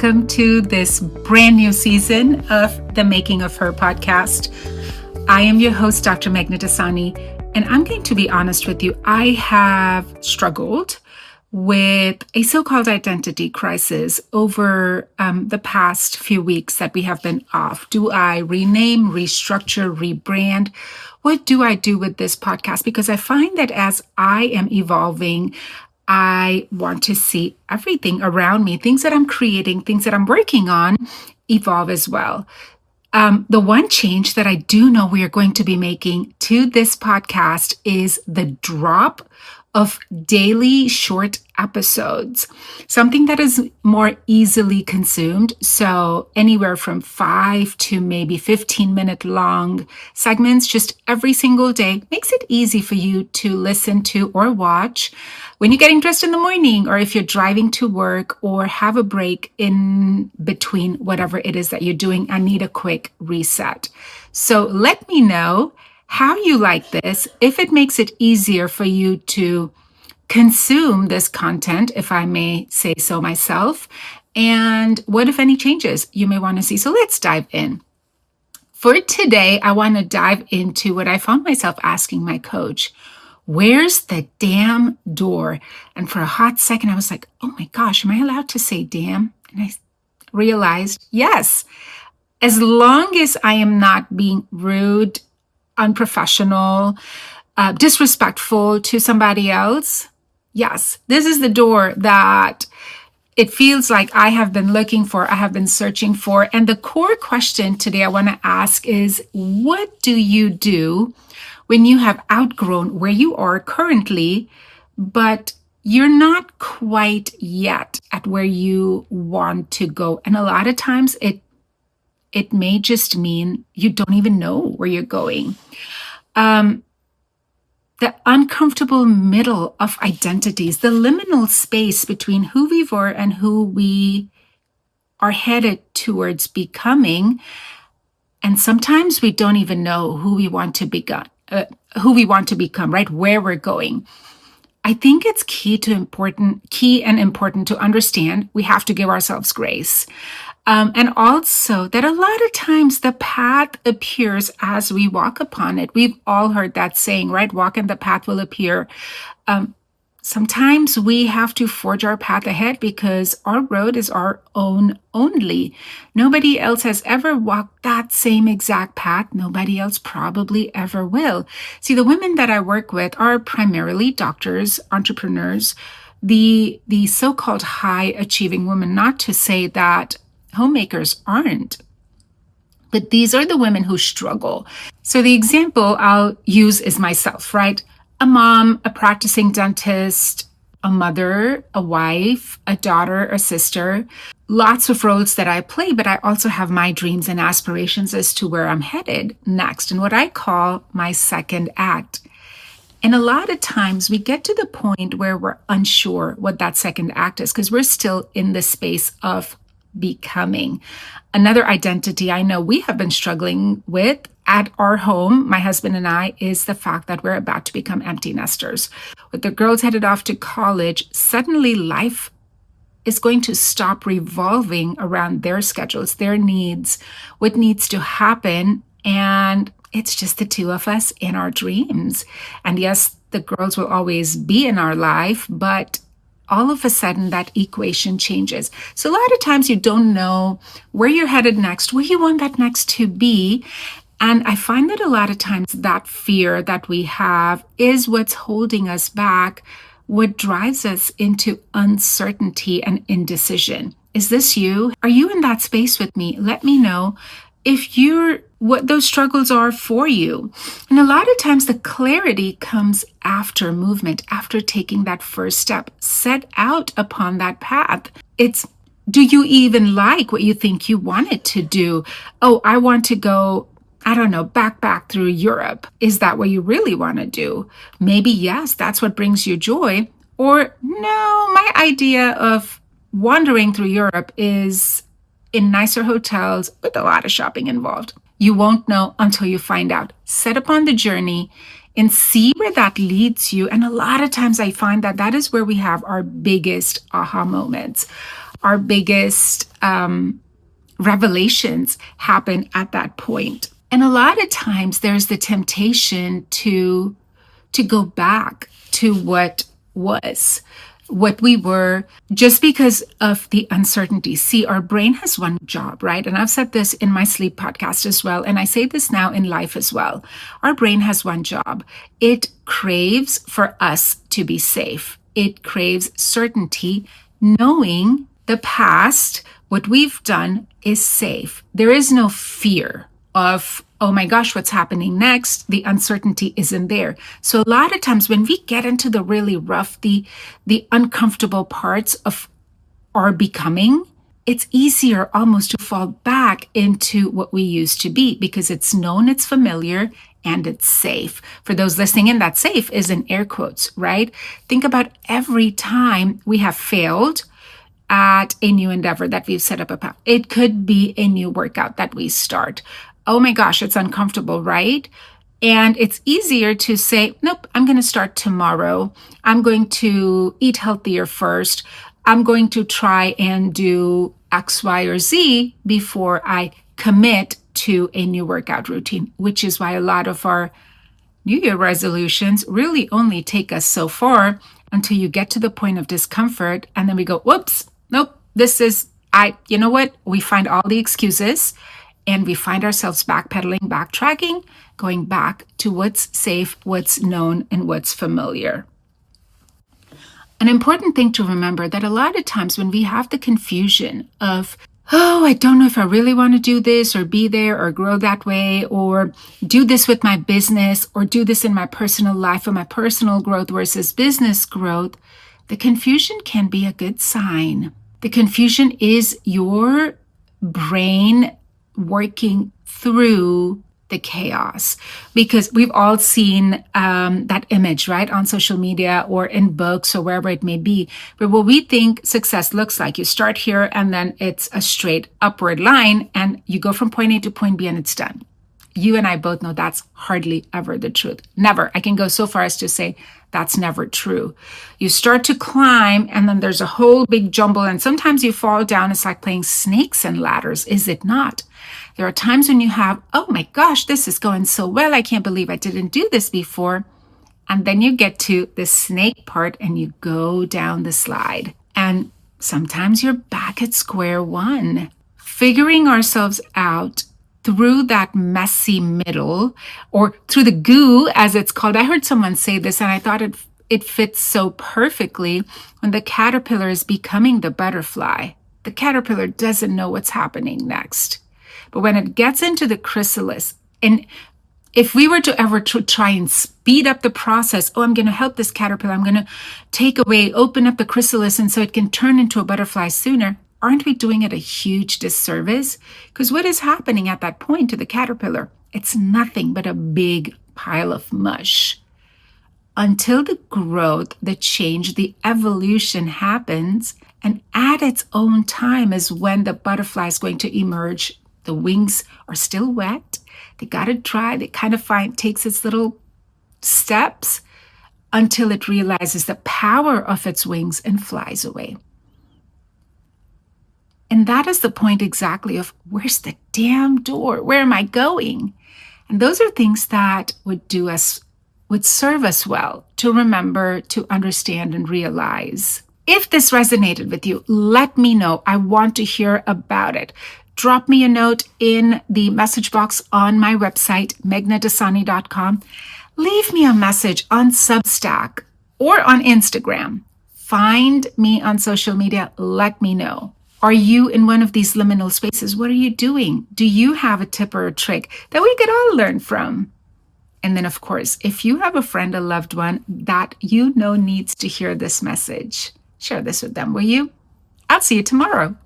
welcome to this brand new season of the Making of Her podcast. I am your host, Dr. Meghna Dasani, and I'm going to be honest with you. I have struggled with a so-called identity crisis over the past few weeks that we have been off. Do I rename, restructure, rebrand? What do I do with this podcast? Because I find that as I am evolving, I want to see everything around me, things that I'm creating, things that I'm working on, evolve as well. The one change that I do know we are going to be making to this podcast is the drop of daily short episodes, something that is more easily consumed. So anywhere from 5 to maybe 15-minute long segments, just every single day, makes it easy for you to listen to or watch when you're getting dressed in the morning, or if you're driving to work, or have a break in between whatever it is that you're doing and need a quick reset. So let me know how you like this, if it makes it easier for you to consume this content, if I may say so myself, and what, if any, changes you may want to see. So let's dive in. For today, I want to dive into what I found myself asking my coach: where's the damn door? And for a hot second, I was like, oh my gosh, am I allowed to say damn? And I realized, yes, as long as I am not being rude, unprofessional, disrespectful to somebody else, yes, this is the door that it feels like I have been looking for, I have been searching for. And the core question today I want to ask is, what do you do when you have outgrown where you are currently, but you're not quite yet at where you want to go? And a lot of times it may just mean you don't even know where you're going. The uncomfortable middle of identities, the liminal space between who we were and who we are headed towards becoming. And sometimes we don't even know who we want to become, right? Where we're going. I think it's key and important to understand we have to give ourselves grace. And also that a lot of times the path appears as we walk upon it. We've all heard that saying, right? Walk and the path will appear. Sometimes we have to forge our path ahead because our road is our own only. Nobody else has ever walked that same exact path. Nobody else probably ever will. See, the women that I work with are primarily doctors, entrepreneurs, the so-called high achieving women, not to say that homemakers aren't, but these are the women who struggle. So the example I'll use is myself, right? A mom, a practicing dentist, a mother, a wife, a daughter, a sister, lots of roles that I play, but I also have my dreams and aspirations as to where I'm headed next and what I call my second act. And a lot of times we get to the point where we're unsure what that second act is because we're still in the space of becoming. Another identity I know we have been struggling with at our home, my husband and I, is the fact that we're about to become empty nesters. With the girls headed off to college, suddenly life is going to stop revolving around their schedules, their needs, what needs to happen. And it's just the two of us in our dreams. And yes, the girls will always be in our life, but all of a sudden that equation changes. So a lot of times you don't know where you're headed next, where you want that next to be. And I find that a lot of times that fear that we have is what's holding us back, what drives us into uncertainty and indecision. Is this you? Are you in that space with me? Let me know what those struggles are for you. And a lot of times the clarity comes after movement, after taking that first step, set out upon that path. It's, do you even like what you think you wanted to do? Oh, I want to go, I don't know, backpack through Europe. Is that what you really want to do? Maybe yes, that's what brings you joy. Or no, my idea of wandering through Europe is in nicer hotels with a lot of shopping involved. You won't know until you find out. Set upon the journey and see where that leads you. And a lot of times I find that that is where we have our biggest aha moments. our biggest revelations happen at that point. And a lot of times there's the temptation to go back to what was, what we were, just because of the uncertainty. See, our brain has one job, right? And I've said this in my sleep podcast as well. And I say this now in life as well. Our brain has one job. It craves for us to be safe. It craves certainty, knowing the past, what we've done is safe. There is no fear of, oh my gosh, what's happening next? The uncertainty isn't there. So a lot of times when we get into the really rough, the uncomfortable parts of our becoming, it's easier almost to fall back into what we used to be because it's known, it's familiar, and it's safe. For those listening in, that safe is in air quotes, right? Think about every time we have failed at a new endeavor that we've set up a path. It could be a new workout that we start. Oh my gosh, it's uncomfortable, right? And it's easier to say, nope, I'm going to start tomorrow. I'm going to eat healthier first. I'm going to try and do X, Y, or Z before I commit to a new workout routine, which is why a lot of our New Year resolutions really only take us so far until you get to the point of discomfort. And then we go, whoops, nope, you know what? We find all the excuses and we find ourselves backpedaling, backtracking, going back to what's safe, what's known, and what's familiar. An important thing to remember that a lot of times when we have the confusion of, oh, I don't know if I really want to do this or be there or grow that way or do this with my business or do this in my personal life or my personal growth versus business growth, the confusion can be a good sign. The confusion is your brain working through the chaos, because we've all seen that image, right, on social media or in books or wherever it may be, where what we think success looks like. You start here and then it's a straight upward line and you go from point A to point B and it's done. You and I both know that's hardly ever the truth. Never. I can go so far as to say that's never true. You start to climb and then there's a whole big jumble and sometimes you fall down. It's like playing snakes and ladders, is it not? There are times when you have, oh my gosh, this is going so well. I can't believe I didn't do this before. And then you get to the snake part and you go down the slide. And sometimes you're back at square one, figuring ourselves out through that messy middle, or through the goo, as it's called. I heard someone say this and I thought it fits so perfectly. When the caterpillar is becoming the butterfly, the caterpillar doesn't know what's happening next. But when it gets into the chrysalis, and if we were to ever try and speed up the process, oh, I'm going to help this caterpillar, I'm going to open up the chrysalis and so it can turn into a butterfly sooner, aren't we doing it a huge disservice? Because what is happening at that point to the caterpillar? It's nothing but a big pile of mush. Until the growth, the change, the evolution happens, and at its own time is when the butterfly is going to emerge. The wings are still wet. They got to dry. They kind of takes its little steps until it realizes the power of its wings and flies away. And that is the point exactly of, where's the damn door? Where am I going? And those are things that would serve us well to remember, to understand, and realize. If this resonated with you, let me know. I want to hear about it. Drop me a note in the message box on my website, meghnadasani.com. Leave me a message on Substack or on Instagram. Find me on social media. Let me know. Are you in one of these liminal spaces? What are you doing? Do you have a tip or a trick that we could all learn from? And then, of course, if you have a friend, a loved one that you know needs to hear this message, share this with them, will you? I'll see you tomorrow.